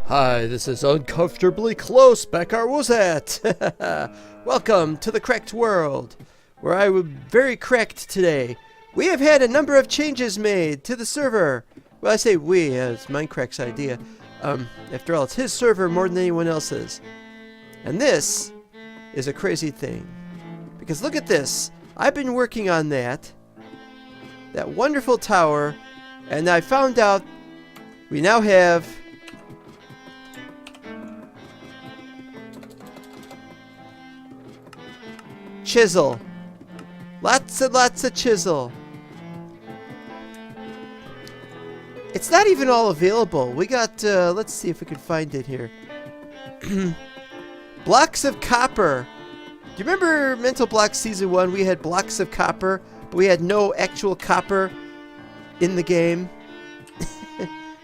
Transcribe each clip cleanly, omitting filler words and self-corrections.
Hi, this is Uncomfortably Close, Beckar was at. Welcome to the Cracked World, where I am very cracked today. We have had a number of changes made to the server. Well, I say we, it's MineCrak's idea. After all, it's his server more than anyone else's. And this is a crazy thing. Because look at this. I've been working on that wonderful tower, and I found out we now have chisel. Lots and lots of chisel. It's not even all available. We got, let's see if we can find it here. Blocks of copper. Do you remember Mental Block Season 1? We had blocks of copper, but we had no actual copper in the game.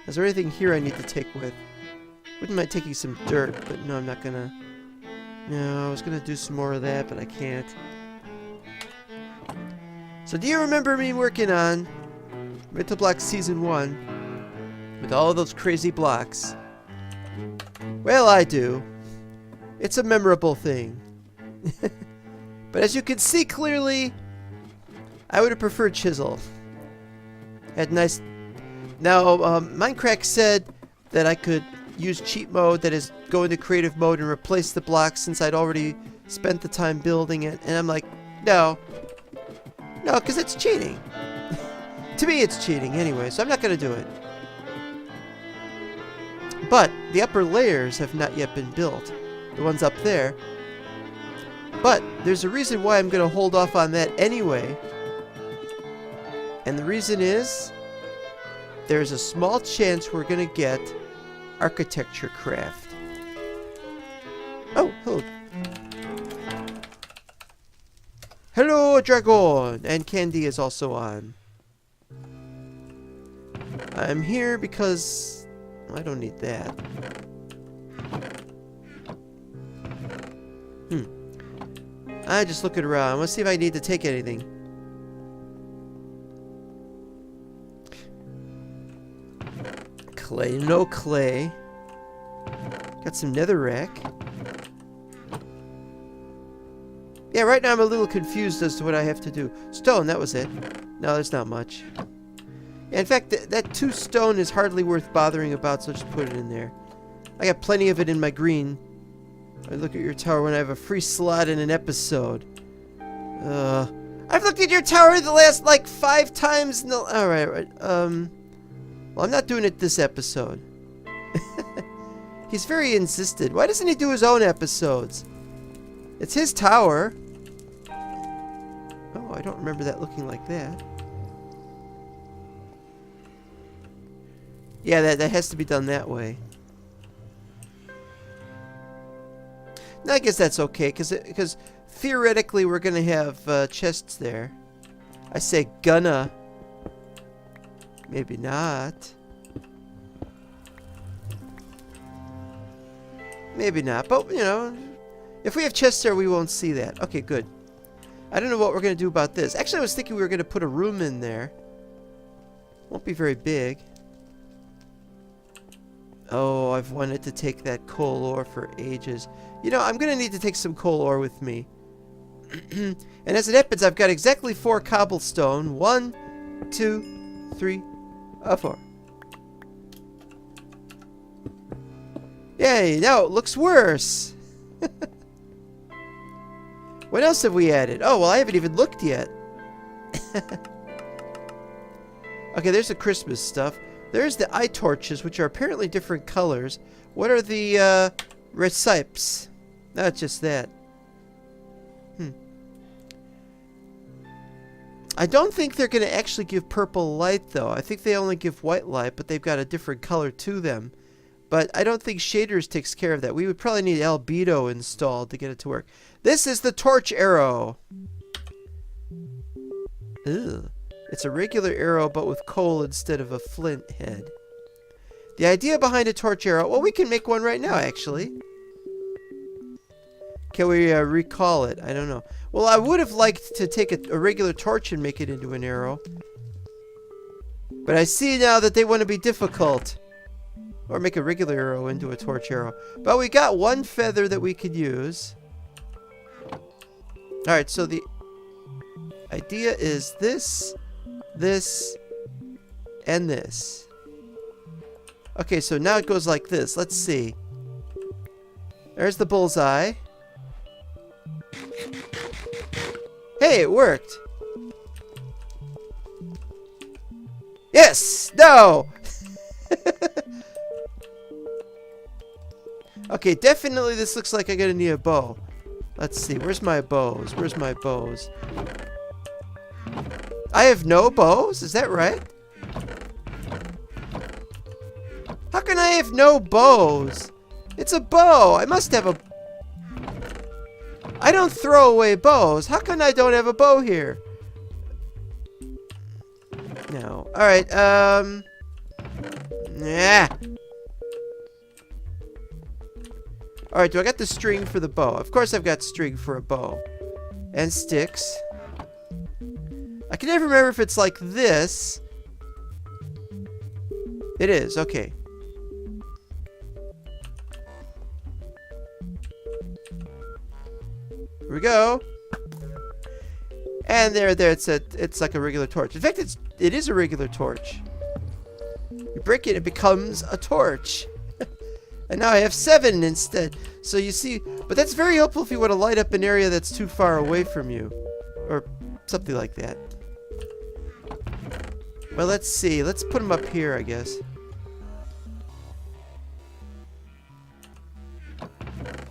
Is there anything here I need to take with? Wouldn't mind taking some dirt, but no, I'm not gonna. No, I was gonna do some more of that, but I can't. So do you remember me working on Mental Block Season 1 with all of those crazy blocks? Well, I do. It's a memorable thing. But as you can see clearly, I would have preferred chisel. Had nice. Now, MineCrak said that I could use cheat mode, that is, go into creative mode and replace the blocks since I'd already spent the time building it. And I'm like, no. No, because it's cheating. To me, it's cheating anyway, so I'm not going to do it. But the upper layers have not yet been built. The ones up there. But there's a reason why I'm going to hold off on that anyway. And the reason is, there's a small chance we're going to get architecture craft. Oh, hello. Hello, Dragon! And Candy is also on. I'm here because I don't need that. I just looking around. Let's see if I need to take anything. Clay, no clay. Got some netherrack. Yeah, right now I'm a little confused as to what I have to do. Stone, that was it. No, there's not much. Yeah, in fact, that 2 stone is hardly worth bothering about, so just put it in there. I got plenty of it in my green. I look at your tower when I have a free slot in an episode. I've looked at your tower the last, like, 5 times. No, alright. Well, I'm not doing it this episode. He's very insistent. Why doesn't he do his own episodes? It's his tower. Oh, I don't remember that looking like that. Yeah, that has to be done that way. No, I guess that's okay, because theoretically we're gonna have chests there. I say gonna. Maybe not. Maybe not, but you know, if we have chests there, we won't see that. Okay, good. I don't know what we're gonna do about this. Actually, I was thinking we were gonna put a room in there. Won't be very big. Oh, I've wanted to take that coal ore for ages. You know, I'm gonna need to take some coal ore with me. And as it happens, I've got exactly 4 cobblestone. 1, 2, 3, 4. Yay, now it looks worse. What else have we added? Oh, well, I haven't even looked yet. Okay, there's the Christmas stuff. There's the eye torches, which are apparently different colors. What are the recipes? No, it's just that. I don't think they're going to actually give purple light, though. I think they only give white light, but they've got a different color to them. But I don't think shaders takes care of that. We would probably need albedo installed to get it to work. This is the torch arrow. Ugh. It's a regular arrow, but with coal instead of a flint head. The idea behind a torch arrow... Well, we can make one right now, actually. Can we recall it? I don't know. Well, I would have liked to take a regular torch and make it into an arrow. But I see now that they want to be difficult. Or make a regular arrow into a torch arrow. But we got one feather that we could use. Alright, so the idea is this, this, and this. Okay, so now it goes like this. Let's see. There's the bullseye. Hey, it worked. Yes! No! Okay, definitely this looks like I'm gonna need a bow. Let's see, where's my bows? Where's my bows? I have no bows? Is that right? How can I have no bows? It's a bow! I must have a... I don't throw away bows. How come I don't have a bow here? No. Alright, yeah. Alright, do I got the string for the bow? Of course I've got string for a bow. And sticks. I can never remember if it's like this. It is, okay. Here we go. And there, it's like a regular torch. In fact, it is a regular torch. You break it, it becomes a torch. And now I have 7 instead. So you see, but that's very helpful if you want to light up an area that's too far away from you. Or something like that. Well, let's see. Let's put them up here, I guess.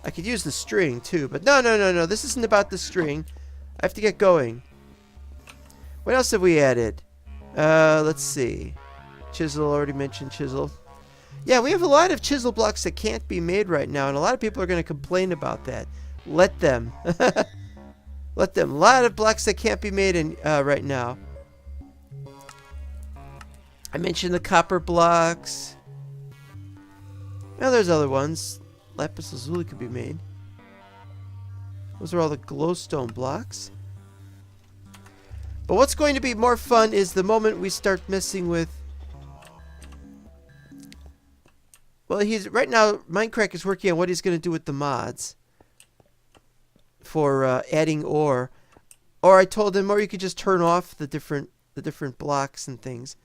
I could use the string too, but no. This isn't about the string. I have to get going. What else have we added? Let's see. Chisel, already mentioned chisel. Yeah, we have a lot of chisel blocks that can't be made right now, and a lot of people are going to complain about that. Let them. Let them. A lot of blocks that can't be made in right now. I mentioned the copper blocks. Now there's other ones. Lapis lazuli could be made. Those are all the glowstone blocks. But what's going to be more fun is the moment we start messing with... Well, right now, MineCrak is working on what he's going to do with the mods. For adding ore. Or I told him, or you could just turn off the different blocks and things.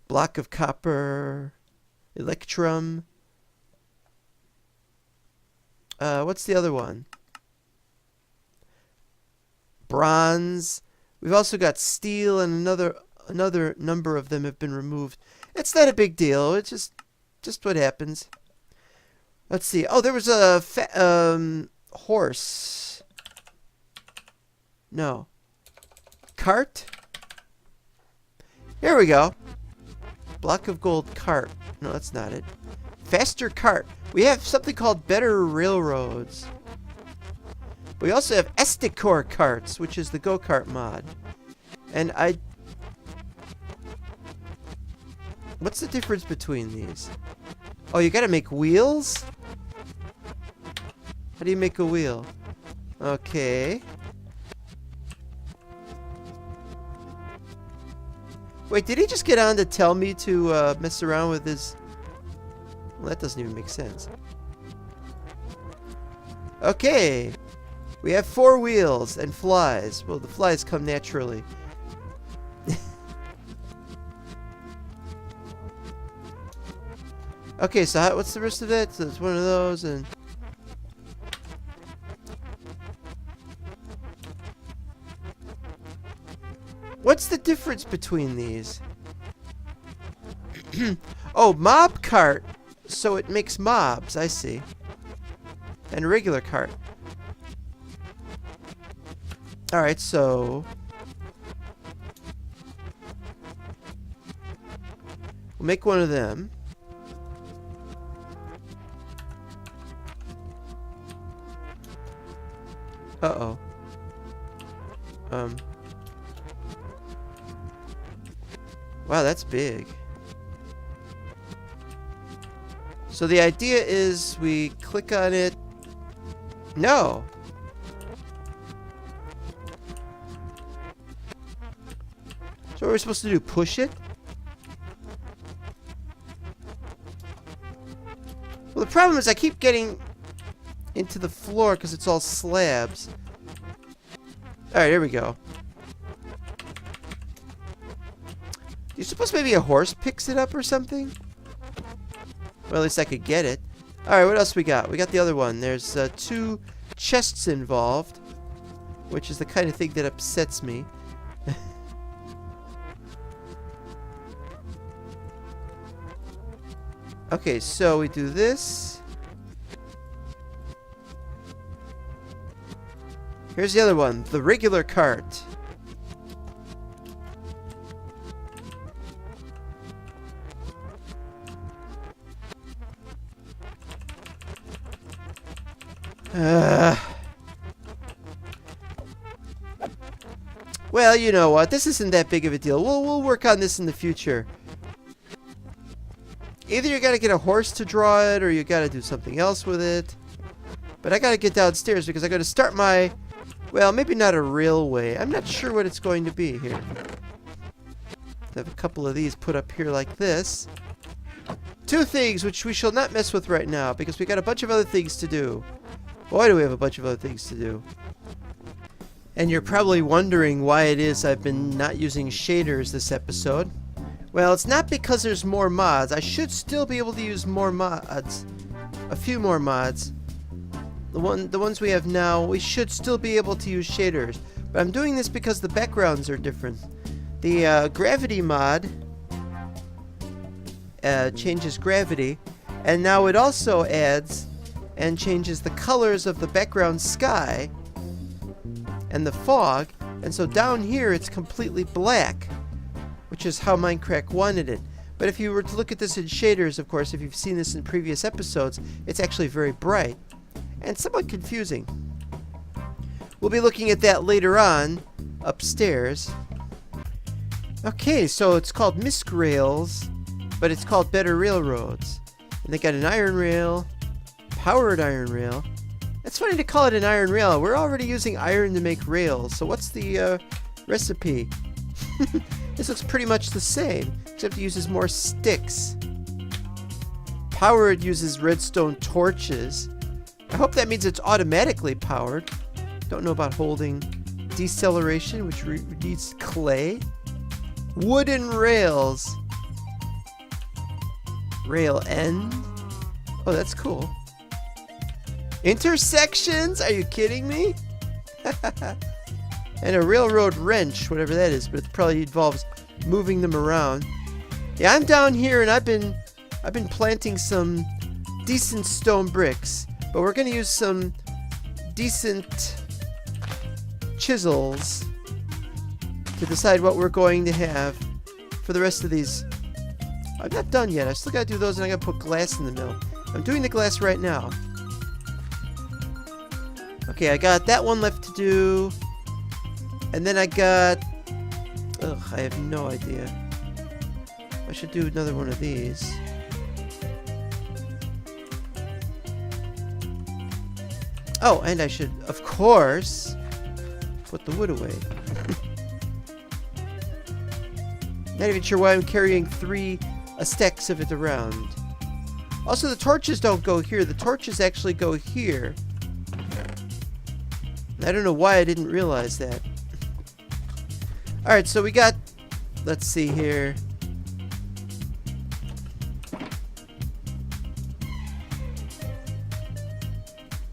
Block of copper. Electrum. What's the other one? Bronze. We've also got steel, and another number of them have been removed. It's not a big deal. It's just what happens. Let's see. Oh, there was a horse. No. Cart? Here we go. Block of gold cart. No, that's not it. Faster cart. We have something called better railroads. We also have Esticor carts, which is the go-kart mod. And what's the difference between these? Oh, you gotta make wheels? How do you make a wheel? Okay. Wait, did he just get on to tell me to mess around with his... Well, that doesn't even make sense. Okay. We have 4 wheels and flies. Well, the flies come naturally. Okay, so what's the rest of that? So it's one of those and... What's the difference between these? Oh, mob cart. So it makes mobs, I see. And regular cart. Alright, so... we'll make one of them. Uh-oh. Wow, that's big. So the idea is we click on it. No. So what are we supposed to do? Push it? problem is I keep getting into the floor because it's all slabs. Alright, here we go. You suppose maybe a horse picks it up or something? Well, at least I could get it. Alright, what else we got? We got the other one. There's 2 chests involved, which is the kind of thing that upsets me. Okay, so we do this. Here's the other one, the regular cart. Well, you know what? This isn't that big of a deal. We'll work on this in the future. Either you gotta get a horse to draw it, or you gotta do something else with it. But I gotta get downstairs because I gotta start my... Well, maybe not a railway. I'm not sure what it's going to be here. I have a couple of these put up here like this. 2 things which we shall not mess with right now because we got a bunch of other things to do. Boy, do we have a bunch of other things to do. And you're probably wondering why it is I've been not using shaders this episode. Well, it's not because there's more mods. I should still be able to use more mods. A few more mods. The ones we have now, we should still be able to use shaders. But I'm doing this because the backgrounds are different. The gravity mod changes gravity. And now it also adds and changes the colors of the background sky and the fog. And so down here it's completely black, which is how MineCrak wanted it. But if you were to look at this in shaders, of course, if you've seen this in previous episodes, it's actually very bright and somewhat confusing. We'll be looking at that later on upstairs. Okay, so it's called Misc Rails, but it's called Better Railroads. And they got an iron rail, powered iron rail. It's funny to call it an iron rail. We're already using iron to make rails. So what's the recipe? This looks pretty much the same, except it uses more sticks. Powered uses redstone torches. I hope that means it's automatically powered. Don't know about holding deceleration, which needs clay. Wooden rails. Rail end. Oh, that's cool. Intersections? Are you kidding me? And a railroad wrench, whatever that is, but it probably involves moving them around. Yeah, I'm down here and I've been planting some decent stone bricks, but we're gonna use some decent chisels to decide what we're going to have for the rest of these. I'm not done yet. I still gotta do those, and I gotta put glass in the middle. I'm doing the glass right now. Okay, I got that one left to do. And then I got... Ugh, I have no idea. I should do another one of these. Oh, and I should, of course, put the wood away. Not even sure why I'm carrying 3 stacks of it around. Also, the torches don't go here. The torches actually go here. I don't know why I didn't realize that. Alright, so we got... Let's see here.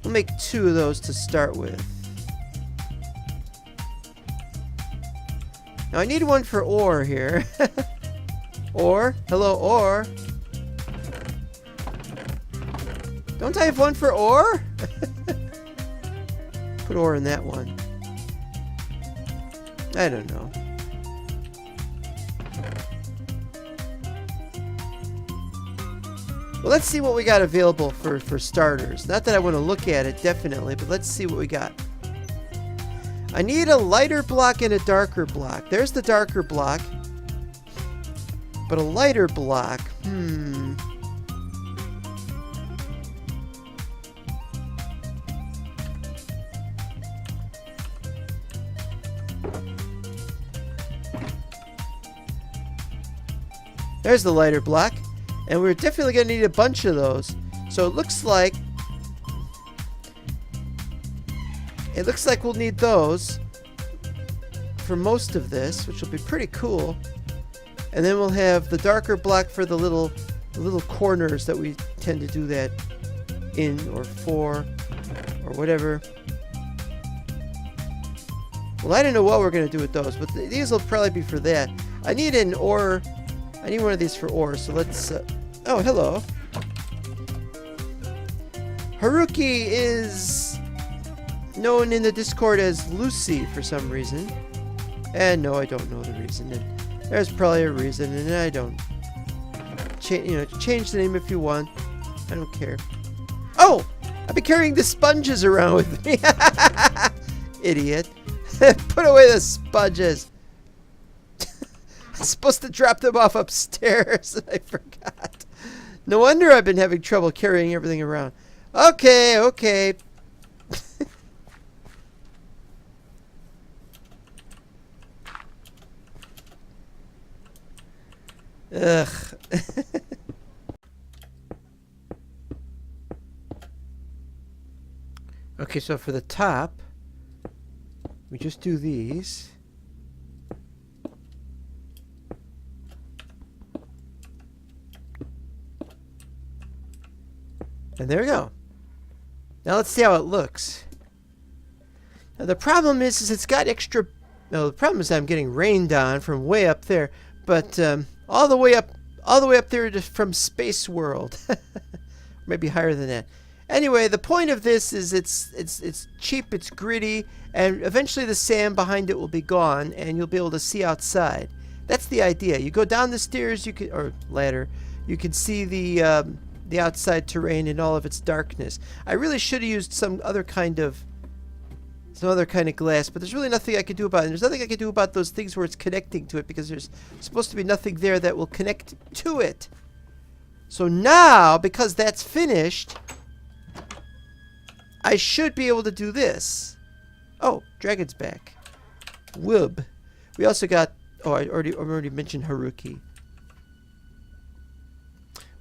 We'll make 2 of those to start with. Now I need one for ore here. Ore? Hello, ore? Don't I have one for ore? Put ore in that one. I don't know. Well, let's see what we got available for starters. Not that I want to look at it, definitely, but let's see what we got. I need a lighter block and a darker block. There's the darker block. But a lighter block, There's the lighter block. And we're definitely going to need a bunch of those. So it looks like we'll need those for most of this, which will be pretty cool. And then we'll have the darker black for the little corners that we tend to do that in, or for, or whatever. Well, I don't know what we're going to do with those, but these will probably be for that. I need an ore. I need one of these for ore, so let's... oh, hello. Haruki is known in the Discord as Lucy for some reason. And no, I don't know the reason. And there's probably a reason, and I don't... change the name if you want. I don't care. Oh! I've been carrying the sponges around with me. Idiot. Put away the sponges. I'm supposed to drop them off upstairs. I forgot. No wonder I've been having trouble carrying everything around. Okay, okay. Ugh. Okay, so for the top, we just do these. And there we go. Now let's see how it looks. Now the problem is it's got extra... No, the problem is I'm getting rained on from way up there. But all the way up there from Space World. Maybe higher than that. Anyway, the point of this is it's cheap, it's gritty, and eventually the sand behind it will be gone, and you'll be able to see outside. That's the idea. You go down the stairs, or ladder, you can see the outside terrain in all of its darkness. I really should have used some other kind of glass, but there's really nothing I could do about it. And there's nothing I could do about those things where it's connecting to it, because there's supposed to be nothing there that will connect to it. So now, because that's finished, I should be able to do this. Oh, dragon's back. Wub. We also got... Oh, I already mentioned Haruki.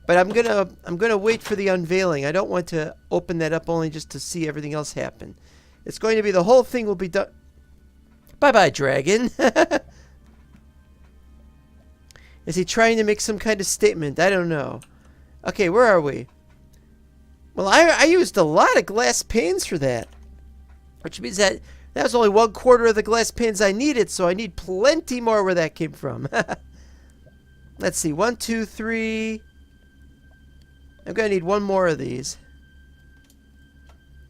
But I'm gonna wait for the unveiling. I don't want to open that up only just to see everything else happen. It's going to be the whole thing will be done. Bye-bye, dragon. Is he trying to make some kind of statement? I don't know. Okay, where are we? Well, I used a lot of glass panes for that. Which means that was only 1/4 of the glass panes I needed, so I need plenty more where that came from. Let's see. 1, 2, 3. I'm going to need one more of these.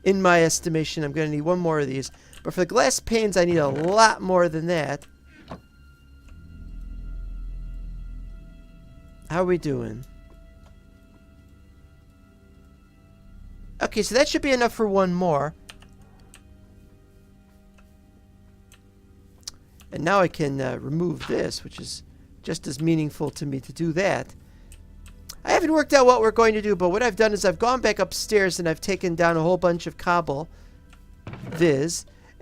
In my estimation, I'm going to need one more of these. But for the glass panes, I need a lot more than that. How are we doing? Okay, so that should be enough for one more. And now I can remove this, which is just as meaningful to me to do that. I haven't worked out what we're going to do, but what I've done is I've gone back upstairs and I've taken down a whole bunch of cobble,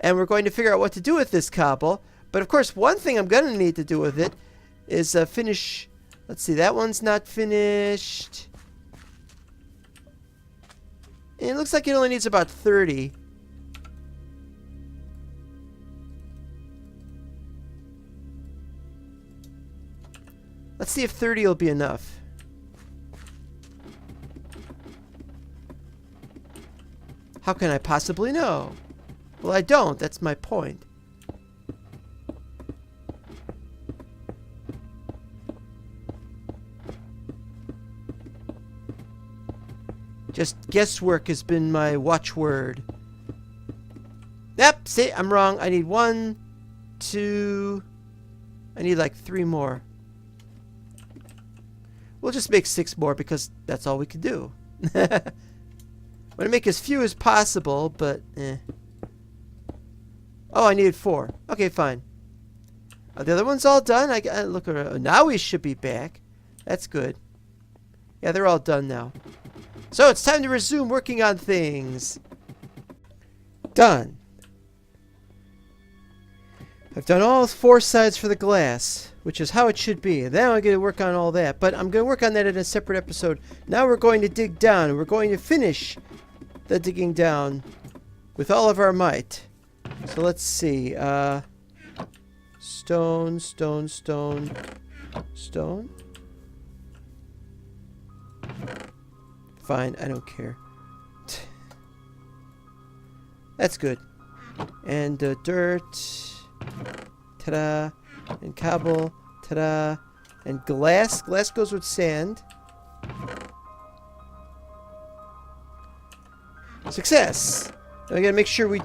and we're going to figure out what to do with this cobble. But of course, one thing I'm going to need to do with it is finish... Let's see, that one's not finished. It looks like it only needs about 30. Let's see if 30 will be enough. How can I possibly know? Well, I don't. That's my point. Just guesswork has been my watchword. Yep, see, I'm wrong. I need 1, 2... I need like 3 more. We'll just make 6 more because that's all we can do. I'm going to make as few as possible, but eh. Oh, I needed 4. Okay, fine. The other one's all done. Look around. Now we should be back. That's good. Yeah, they're all done now. So it's time to resume working on things. Done. I've done all 4 sides for the glass, which is how it should be. Then I'm going to work on all that, but I'm going to work on that in a separate episode. Now we're going to dig down, and we're going to finish the digging down with all of our might. So let's see. Stone, stone, stone, stone. Fine, I don't care. That's good. And dirt. Ta-da. And cobble. Ta-da. And glass. Glass goes with sand. Success! Now we gotta make sure we...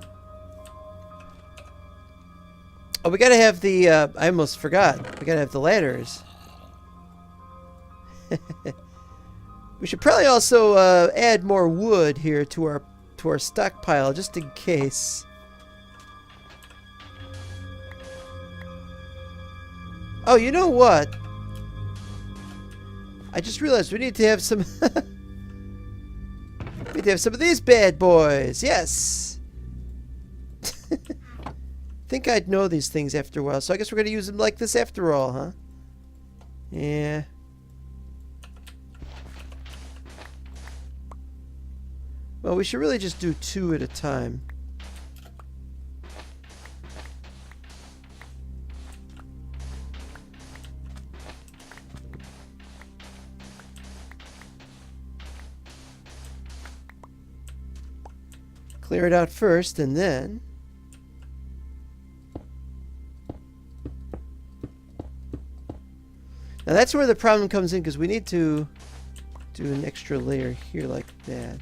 Oh, we gotta have the... I almost forgot. We gotta have the ladders. We should probably also add more wood here to our stockpile, just in case. Oh, you know what? I just realized we need to have some... we need to have some of these bad boys. Yes! Think I'd know these things after a while, so I guess we're going to use them like this after all, huh? Yeah. Well, we should really just do 2 at a time. Clear it out first, and then... Now that's where the problem comes in, because we need to do an extra layer here like that.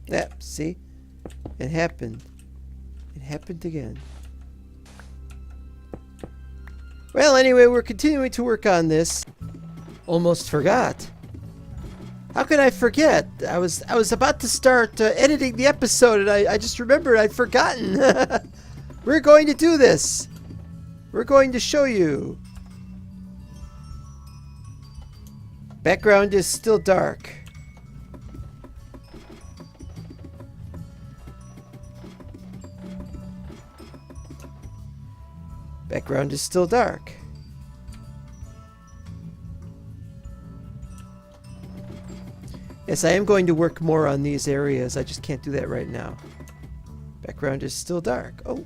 Yep, see? It happened. It happened again. Well, anyway, we're continuing to work on this. Almost forgot. How could I forget? I was about to start editing the episode, and I just remembered I'd forgotten. We're going to do this. We're going to show you. Background is still dark. Background is still dark. Yes, I am going to work more on these areas. I just can't do that right now. Background is still dark. Oh.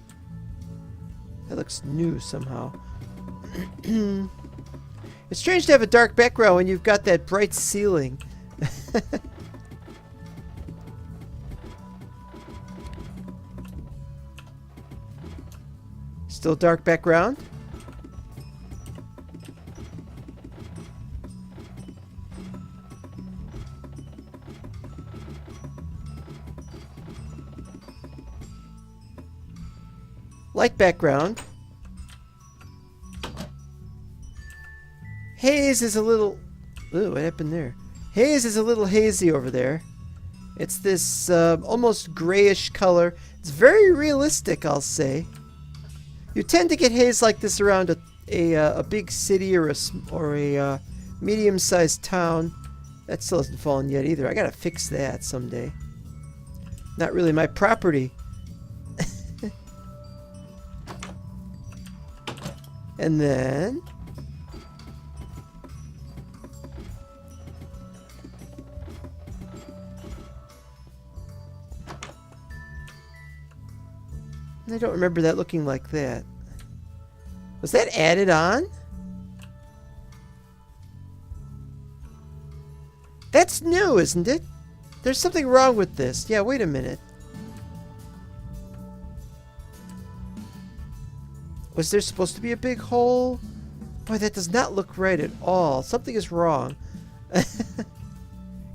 That looks new somehow. It's strange to have a dark background when you've got that bright ceiling. Still dark background. Light background. Haze is a little... Ooh, what happened there? Haze is a little hazy over there. It's this almost grayish color. It's very realistic, I'll say. You tend to get haze like this around a big city or a medium-sized town. That still hasn't fallen yet either. I gotta fix that someday. Not really my property. And then... I don't remember that looking like that. Was that added on? That's new, isn't it? There's something wrong with this. Yeah, wait a minute. Was there supposed to be a big hole? Boy, that does not look right at all. Something is wrong.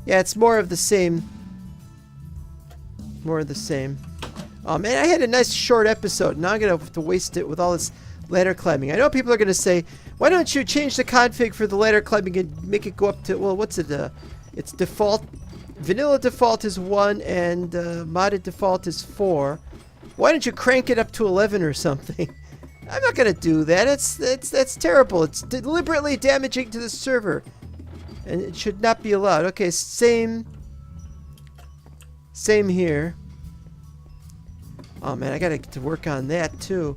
Yeah, it's more of the same. More of the same. Oh man, I had a nice short episode. Now I'm going to have to waste it with all this ladder climbing. I know people are going to say, why don't you change the config for the ladder climbing and make it go up to, well, what's it? It's default. Vanilla default is 1 and modded default is 4. Why don't you crank it up to 11 or something? I'm not gonna do that. That's terrible. It's deliberately damaging to the server, and it should not be allowed. Okay, same here. Oh man, I gotta get to work on that too.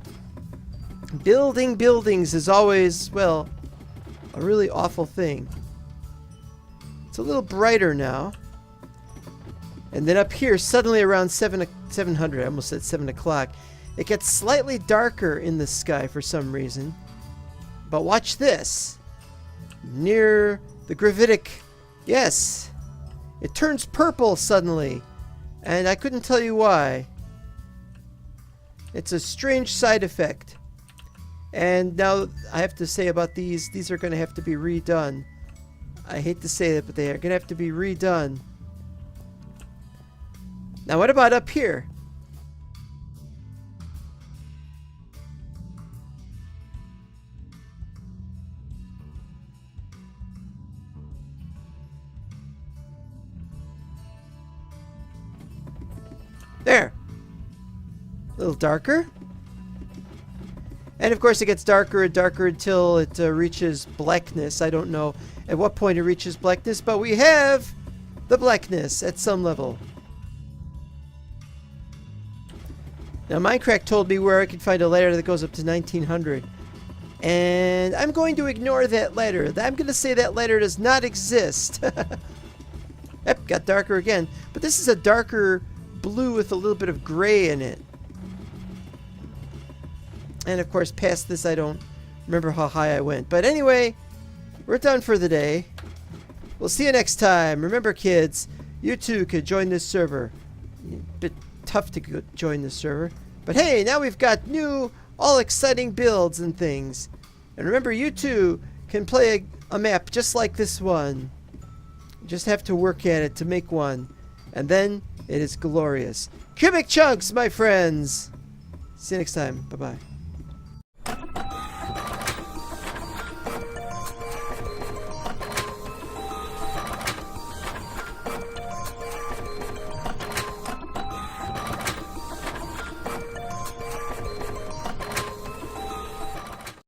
Building buildings is always, well, a really awful thing. It's a little brighter now. And then up here, suddenly around 700, I almost said 7 o'clock, it gets slightly darker in the sky for some reason. But watch this. Near the gravitic, yes, it turns purple suddenly. And I couldn't tell you why. It's a strange side effect. And now I have to say about these are going to have to be redone. I hate to say that, but they are going to have to be redone. Now what about up here? There. A little darker. And of course it gets darker and darker until it reaches blackness. I don't know at what point it reaches blackness, but we have the blackness at some level. Now MineCrak told me where I could find a ladder that goes up to 1900. And I'm going to ignore that ladder. I'm going to say that ladder does not exist. Yep, got darker again. But this is a darker blue with a little bit of gray in it. And of course, past this, I don't remember how high I went. But anyway, we're done for the day. We'll see you next time. Remember, kids, you too could join this server. A bit tough to join this server. But hey, now we've got new, all exciting builds and things. And remember, you too can play a map just like this one. You just have to work at it to make one. And then it is glorious. Cubic chunks, my friends! See you next time. Bye-bye.